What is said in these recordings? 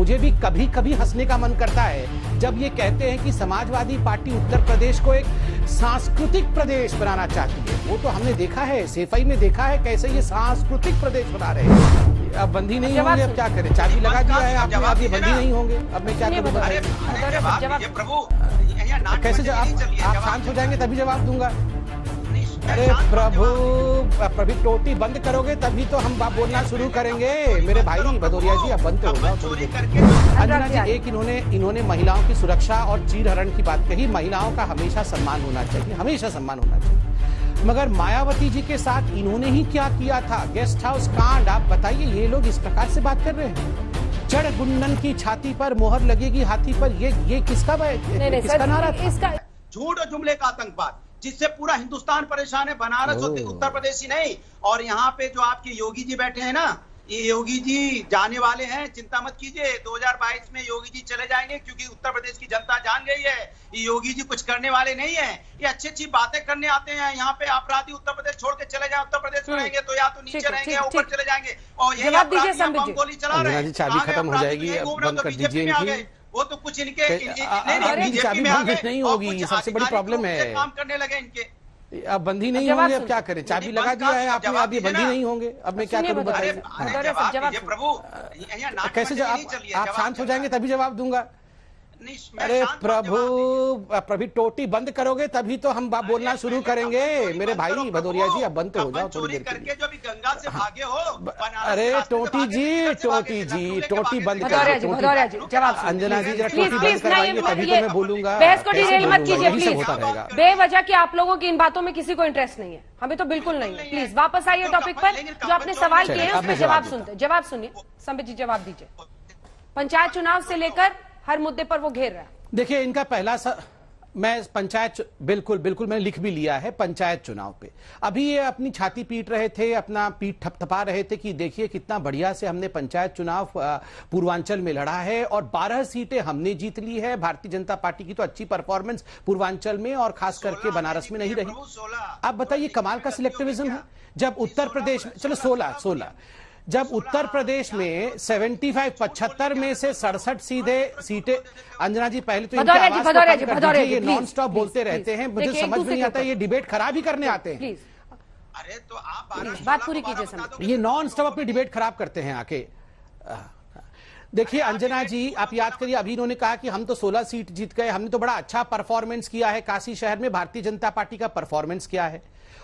मुझे भी कभी कभी हंसने का मन करता है जब ये कहते हैं कि समाजवादी पार्टी उत्तर प्रदेश को एक सांस्कृतिक प्रदेश बनाना चाहती है। वो तो हमने देखा है, सेफई में देखा है कैसे ये सांस्कृतिक प्रदेश बना रहे हैं। अब बंदी नहीं होंगे, अब क्या करें, चाबी लगा दिया है आपने, अब ये बंदी नहीं होंगे, अब मैं क्या करूं बताइए। प्रभु कैसे आप शांत हो जाएंगे तभी जवाब दूंगा। अरे प्रभु, प्रभु टोटी बंद करोगे तभी तो हम बोलना शुरू करेंगे। मेरे भाई भदौरिया जी, अब बंद हो जाओ। अंजना जी, एक इन्होंने महिलाओं की सुरक्षा और चीरहरण की बात कही। महिलाओं का हमेशा सम्मान होना चाहिए, हमेशा सम्मान होना चाहिए, मगर मायावती जी के साथ इन्होंने ही क्या किया था, गेस्ट हाउस कांड। आप बताइए, ये लोग इस प्रकार से बात कर रहे हैं। जड़ गुंडन की छाती पर मोहर लगेगी हाथी पर, ये किसका नारा था? झूठ और जुमले का आतंकवाद जिससे पूरा हिंदुस्तान परेशान है। बनारस उत्तर प्रदेश ही नहीं, और यहाँ पे जो आपके योगी जी बैठे हैं ना, ये योगी जी जाने वाले हैं, चिंता मत कीजिए। 2022 में योगी जी चले जाएंगे, क्योंकि उत्तर प्रदेश की जनता जान गई है ये योगी जी कुछ करने वाले नहीं है। ये अच्छी अच्छी बातें करने आते हैं यहाँ पे। अपराधी उत्तर प्रदेश छोड़ के चले जाए, उत्तर प्रदेश में रहेंगे तो या तो नीचे रहेंगे या ऊपर चले जाएंगे। और यही अपराधी गोली चला रहे हैं। चाबी खत्म हो जाएगी, बंद कर दीजिए इनकी। वो तो कुछ इनके चाबी बंद नहीं होगी, सबसे बड़ी प्रॉब्लम है। काम करने लगे इनके, अब बंदी नहीं होंगे, अब क्या करें, चाबी लगा दिया है आपने, अब ये बंदी नहीं होंगे, अब मैं क्या करूं बताइए। प्रभु कैसे आप शांत हो जाएंगे तभी जवाब दूंगा। अरे प्रभु, प्रभु टोटी बंद करोगे तभी तो हम बोलना शुरू करेंगे। मेरे भाई भदौरिया जी, अब बंद हो जाओ थोड़ी देर करके, जो भी गंगा से भागे हो। अरे टोटी जी, टोटी बंद करो। अंजना जी, जरा टोटी बंद करवाइए तभी तो मैं बोलूंगा। बहस को डिरेल मत कीजिए प्लीज। होता रहेगा बेवजह कि आप लोगों की इन बातों में किसी को इंटरेस्ट नहीं है, हमें तो बिल्कुल नहीं है। प्लीज वापस आइए टॉपिक पर। जो आपने सवाल किए हैं उसमें जवाब सुनिए। संबित जी जवाब दीजिए। पंचायत चुनाव से लेकर हर मुद्दे पर वो घेर रहा है। देखिए, इनका पहला मैं पंचायत बिल्कुल मैंने लिख भी लिया है। पंचायत चुनाव पे अभी ये अपनी छाती पीट रहे थे, अपना पीठ थपथपा रहे थे कि देखिए कितना बढ़िया से हमने पंचायत चुनाव पूर्वांचल में लड़ा है और 12 सीटें हमने जीत ली है। भारतीय जनता पार्टी की तो अच्छी परफॉर्मेंस पूर्वांचल में और खास करके बनारस में नहीं रही। आप बताइए, कमाल का सिलेक्टिविज्म है। जब उत्तर प्रदेश में, चलो 16 जब उत्तर प्रदेश में 75 में से 67 सीटें। अंजना जी, पहले तो ये नॉन स्टॉप बोलते रहते हैं, मुझे समझ में नहीं आता, ये डिबेट खराब ही करने आते हैं। अरे तो आप बात पूरी कीजिए। ये नॉन स्टॉप अपनी डिबेट खराब करते हैं आके। देखिए अंजना जी, आप याद करिए, अभी इन्होंने कहा कि हम तो 16 सीट जीत गए, हमने तो बड़ा अच्छा परफॉर्मेंस किया है काशी शहर में। भारतीय जनता पार्टी का परफॉर्मेंस क्या है?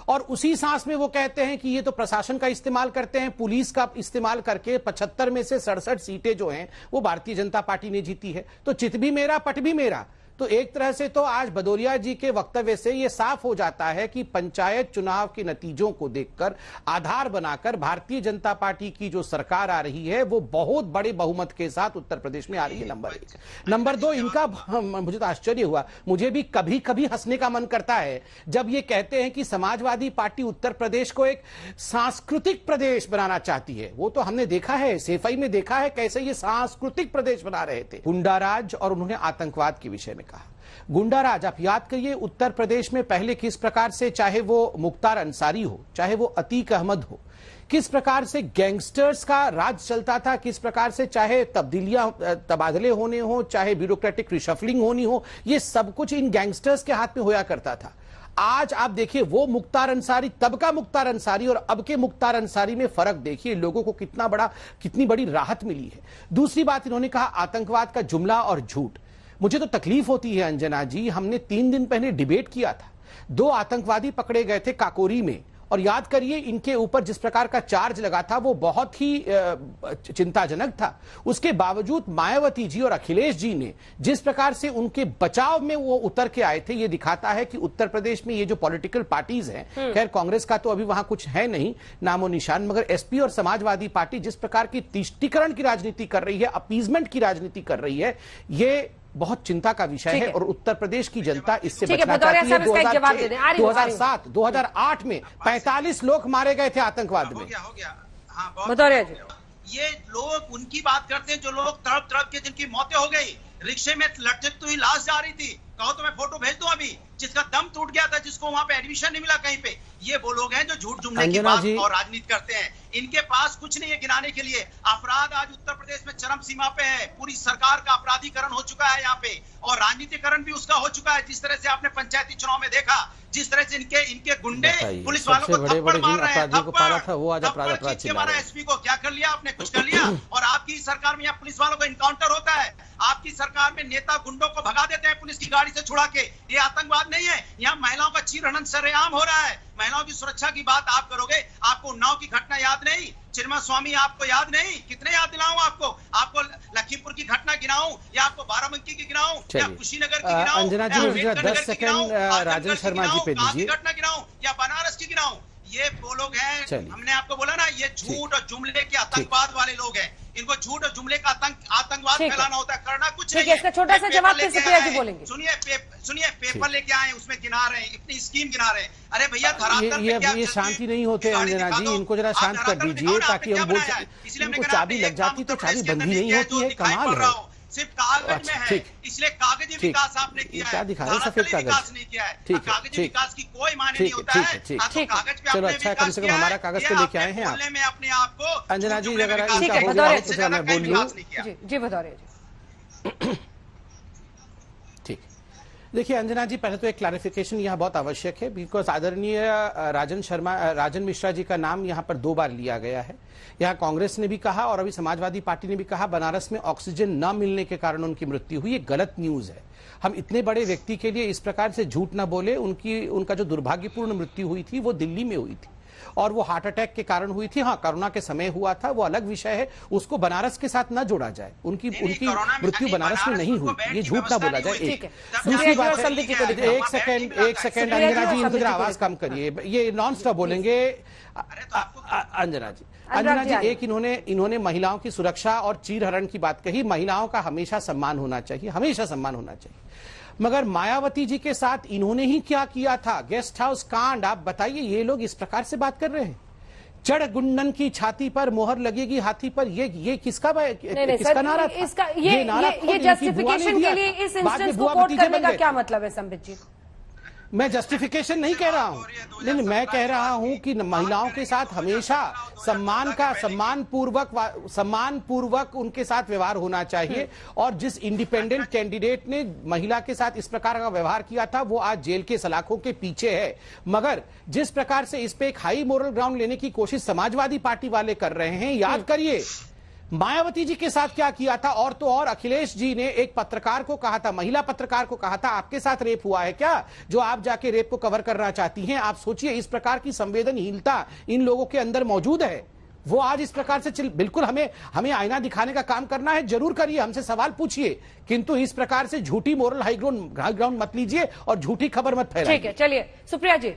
और उसी सांस में वो कहते हैं कि ये तो प्रशासन का इस्तेमाल करते हैं, पुलिस का इस्तेमाल करके 75 में से 67 सीटें जो हैं वो भारतीय जनता पार्टी ने जीती है। तो चित भी मेरा पट भी मेरा। तो एक तरह से तो आज भदौरिया जी के वक्तव्य से ये साफ हो जाता है कि पंचायत चुनाव के नतीजों को देखकर आधार बनाकर भारतीय जनता पार्टी की जो सरकार आ रही है वो बहुत बड़े बहुमत के साथ उत्तर प्रदेश में आ रही है। नंबर 1। नंबर 2, इनका मुझे तो आश्चर्य हुआ, मुझे भी कभी कभी हंसने का मन करता है जब ये कहते हैं कि समाजवादी पार्टी उत्तर प्रदेश को एक सांस्कृतिक प्रदेश बनाना चाहती है। वो तो हमने देखा है, सेफई में देखा है कैसे ये सांस्कृतिक प्रदेश बना रहे थे। गुंडाराज और उन्होंने आतंकवाद के विषय में कहा। गुंडाराज, आप याद करिए उत्तर प्रदेश में पहले किस प्रकार से, चाहे वो मुख्तार अंसारी हो, चाहे वो अतीक अहमद हो, किस प्रकार से गैंगस्टर्स का राज चलता था, किस प्रकार से चाहे तबादले होने हो, चाहे ब्यूरोक्रेटिक रिशफलिंग होनी हो, ये सब कुछ इन गैंगस्टर्स के हाथ में होया करता था। आज आप देखिए वो मुख्तार अंसारी, तब का मुख्तार अंसारी और अब के मुख्तार अंसारी में फर्क देखिए, लोगों को कितनी बड़ी राहत मिली है। दूसरी बात, इन्होंने कहा आतंकवाद का जुमला और झूठ। मुझे तो तकलीफ होती है अंजना जी, हमने 3 दिन पहले डिबेट किया था, 2 आतंकवादी पकड़े गए थे काकोरी में, और याद करिए इनके ऊपर जिस प्रकार का चार्ज लगा था वो बहुत ही चिंताजनक था। उसके बावजूद मायावती जी और अखिलेश जी ने जिस प्रकार से उनके बचाव में वो उतर के आए थे, ये दिखाता है कि उत्तर प्रदेश में ये जो पॉलिटिकल पार्टीज हैं, खैर कांग्रेस का तो अभी वहां कुछ है नहीं नामो निशान, मगर एसपी और समाजवादी पार्टी जिस प्रकार की तिष्टीकरण की राजनीति कर रही है, अपीजमेंट की राजनीति कर रही है, ये बहुत चिंता का विषय है। और उत्तर प्रदेश की जनता इससे बचना चाहती है। 2007, 2008 में 45 लोग मारे गए थे आतंकवाद में। ये लोग उनकी बात करते हैं जो लोग तड़प के जिनकी मौतें हो गई, रिक्शे में लटकती हुई लाश जा रही थी। कहो तो मैं फोटो भेज दूं अभी, जिसका दम टूट गया था, जिसको वहां पे एडमिशन नहीं मिला कहीं पे। ये वो लोग हैं जो झूठ जुमले की अंजना बात जी, और राजनीति करते हैं। इनके पास कुछ नहीं है गिनाने के लिए। अपराध आज उत्तर प्रदेश में चरम सीमा पे है। पूरी सरकार का अपराधीकरण हो चुका है यहाँ पे, और राजनीतिकरण भी उसका हो चुका है। जिस तरह से आपने पंचायती चुनाव में देखा, जिस तरह से इनके गुंडे पुलिस वालों को थप्पड़ मार रहे हैं, थप्पड़ खींच के मारा। एसपी को क्या कर लिया आपने? कुछ कर लिया? और आपकी सरकार में यहाँ पुलिस वालों को इनकाउंटर होता है। आपकी सरकार में नेता गुंडों को भगा देते हैं पुलिस की गाड़ी से छुड़ा के। ये आतंकवाद नहीं है? यहाँ महिलाओं का चीरहरण सरेआम हो रहा है। महिलाओं की सुरक्षा की बात आप करोगे? आपको उन्नाव की घटना याद नहीं? चिरमा स्वामी आपको याद नहीं? कितने याद दिलाऊं आपको? आपको लखीमपुर की घटना गिनाऊं, या आपको बाराबंकी की गिनाऊं, या कुशीनगर की गिनाऊं? अंजना जी, मुझे 10 सेकंड राजन शर्मा जी पे दीजिए। घटना गिनाऊं या बनारस की गिनाऊं? ये वो लोग हैं, हमने आपको बोला ना, ये झूठ और जुमले के आतंकवाद वाले लोग हैं। इनको झूठ और जुमले का आतंकवाद फैलाना होता है, करना कुछ नहीं है। इसका छोटा सा जवाब फिर सुप्रिया जी बोलेंगे। सुनिए, पेपर लेके आए, उसमें गिना रहे हैं, इतनी स्कीम गिना रहे हैं। अरे भैया, धरातल पे क्या ये शांति नहीं होते अंजना जी, इनको जरा शांत कर दीजिए ताकि हम बोल सकें। इनको चाबी लग जाती तो चाबी बंदी नहीं होती है। कमाल है। सिर्फ कागज में है, इसलिए कागजी विकास आपने किया है, क्या दिखा रहे हैं? सफेद कागज नहीं किया है। ठीक है, कागजी विकास की कोई माने नहीं होता है। कागज पे चलो, अच्छा, कम से कम हमारा कागज तो लेके आए हैं आप। में अपने आप को अंजना जी, अगर ठीक है, मैं बोल लूं। जी भदौरिया जी। ठीक, देखिए अंजना जी, पहले तो एक क्लैरिफिकेशन यहाँ बहुत आवश्यक है, बिकॉज आदरणीय राजन मिश्रा जी का नाम यहाँ पर 2 बार लिया गया है। यहाँ कांग्रेस ने भी कहा और अभी समाजवादी पार्टी ने भी कहा बनारस में ऑक्सीजन न मिलने के कारण उनकी मृत्यु हुई। ये गलत न्यूज है। हम इतने बड़े व्यक्ति के लिए इस प्रकार से झूठ ना बोले। उनका जो दुर्भाग्यपूर्ण मृत्यु हुई थी वो दिल्ली में हुई थी, और वो हार्ट अटैक के कारण हुई थी। हाँ, कोरोना के समय हुआ था, वो अलग विषय है, उसको बनारस के साथ न जोड़ा जाए। उनकी मृत्यु बनारस में नहीं हुई, ये झूठ ना बोला जाए। दूसरी बात है, एक सेकेंड अंजना जी, इनको जरा आवाज कम करिए, ये नॉन स्टॉप बोलेंगे। अंजना जी, एक इन्होंने महिलाओं की सुरक्षा और चीरहरण की बात कही। महिलाओं का हमेशा सम्मान होना चाहिए, हमेशा सम्मान होना चाहिए। मगर मायावती जी के साथ इन्होंने ही क्या किया था? गेस्ट हाउस कांड, आप बताइए। ये लोग इस प्रकार से बात कर रहे हैं, चढ़ गुंडन की छाती पर मोहर लगेगी हाथी पर। ये किसका नारा था? ये जस्टिफिकेशन के लिए इस इंस्टेंस को कोट करने का क्या मतलब है संबित जी? मैं जस्टिफिकेशन नहीं कह रहा हूं, नहीं, मैं कह रहा हूं कि महिलाओं के साथ हमेशा सम्मान पूर्वक उनके साथ व्यवहार होना चाहिए। और जिस इंडिपेंडेंट कैंडिडेट ने महिला के साथ इस प्रकार का व्यवहार किया था वो आज जेल के सलाखों के पीछे है। मगर जिस प्रकार से इस पे एक हाई मोरल ग्राउंड लेने की कोशिश समाजवादी पार्टी वाले कर रहे हैं, याद करिए मायावती जी के साथ क्या किया था। और तो और अखिलेश जी ने एक पत्रकार को कहा था, महिला पत्रकार को कहा था, आपके साथ रेप हुआ है क्या, जो आप जाके रेप को कवर करना चाहती हैं। आप सोचिए, इस प्रकार की संवेदनहीनता इन लोगों के अंदर मौजूद है। वो आज इस प्रकार से बिल्कुल हमें आईना दिखाने का काम करना है, जरूर करिए, हमसे सवाल पूछिए, किंतु इस प्रकार से झूठी मोरल हाई ग्राउंड मत लीजिए और झूठी खबर मत फैलाइए। ठीक है, चलिए सुप्रिया जी।